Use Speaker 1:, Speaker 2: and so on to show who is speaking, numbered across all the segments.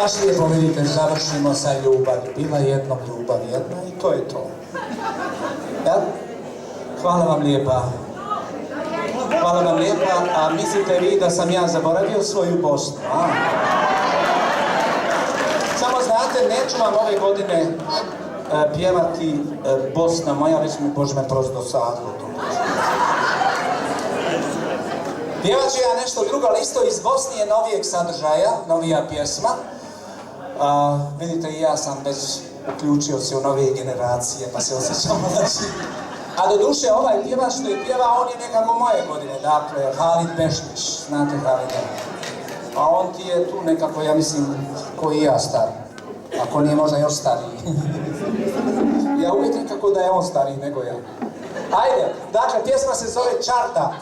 Speaker 1: baš lijepo, vidite, završimo sa ljubavi. Bila jednom ljubav jedna i to je to. Ja? Hvala vam lijepa. Hvala vam lijepa, a mislite vi da sam ja zaboravio svoju Bosnu, a? Samo znate, neću vam ove godine pjevati Bosna moja, već mi Bože me prosto dosadilo to. Pjevat ću ja nešto drugo, ali isto iz Bosnije novijeg sadržaja, novija pjesma. Vidite, i ja sam već uključio se u novije generacije, pa se osjećam mlađi. A do duše, ovaj pjevač što je pjeva, on je nekako moje godine, dakle, Halid Bešlić, znate Halida. A on ti je tu nekako, ja mislim, ko i ja star. Ako nije možda još stariji. Ja uvijek nekako da je on stariji nego ja. Ajde, dakle, pjesma se zove Čardak.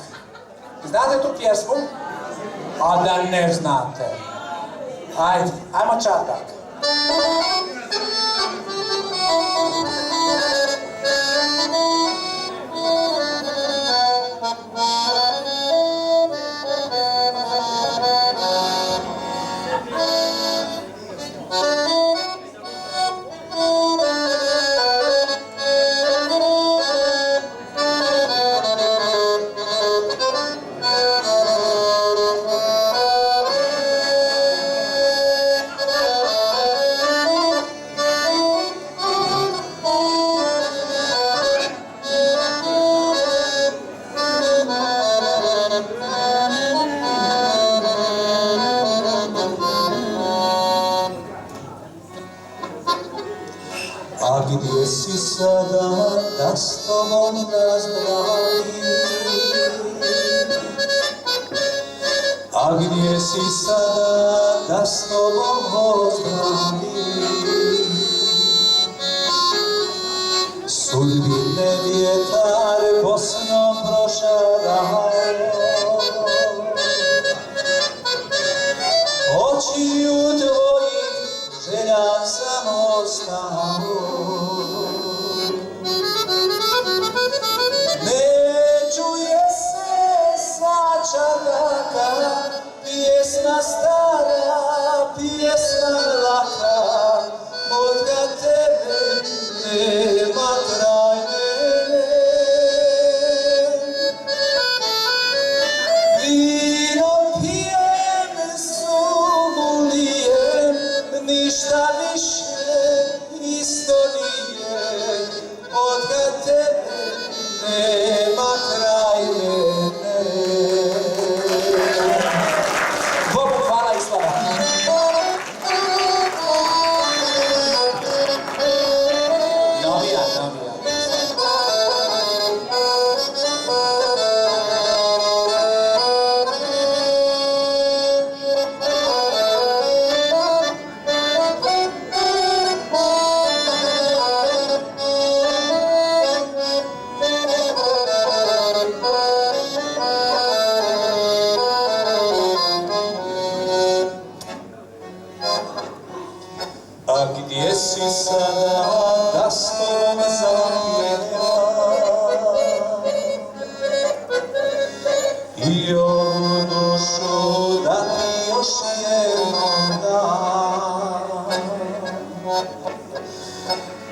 Speaker 1: Znate tu pjesmu? A da ne znate. Ajde, ajmo Čardak.
Speaker 2: A gdje si sada da s tobom nazdravim? A gdje si sada da s tobom ozdravim? Sudbine vjetar Bosnom prošarao, očiju tvojih želja sam ostao. Pjesma stara, pjesma laka, odkad tebe nema kraj mene. Vino pijem, sumu lijem, ništa više isto nije, odkad tebe nema kraj mene. A gdje si sada da s tobom zapjevam i ovu dušu da ti još jednom dam?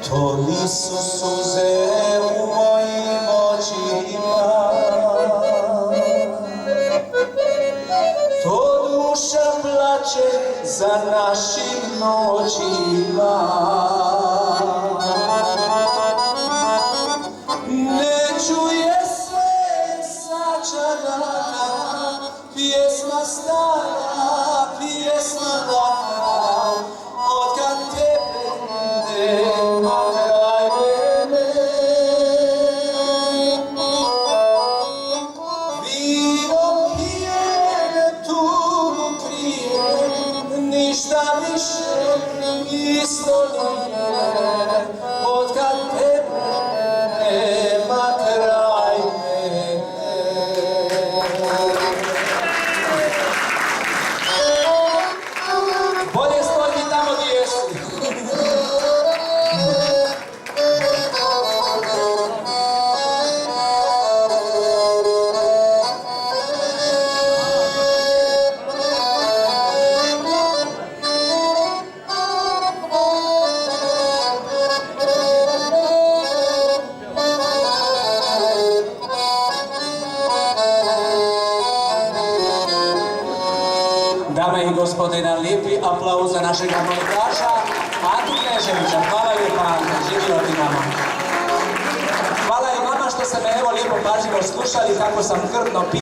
Speaker 2: To nisu suze u mojim očima, to duša plače za našim noćima. Ne čuje se sa Čardaka, pjesma stara, pjesma laka, odkad tebe nema kraj mene. Vino pijem, tugu krijem, ništa više isto nije, odkad tebe nema kraj mene. Bolje stojiti tamo gdje jesi.
Speaker 1: Dame i gospode, jedan lijepi aplauz za našeg nogometaša Antu Kneževića. Hvala lijepa Ante, živio ti nama. Hvala i vama što ste me evo lijepo pažljivo slušali kako sam krvno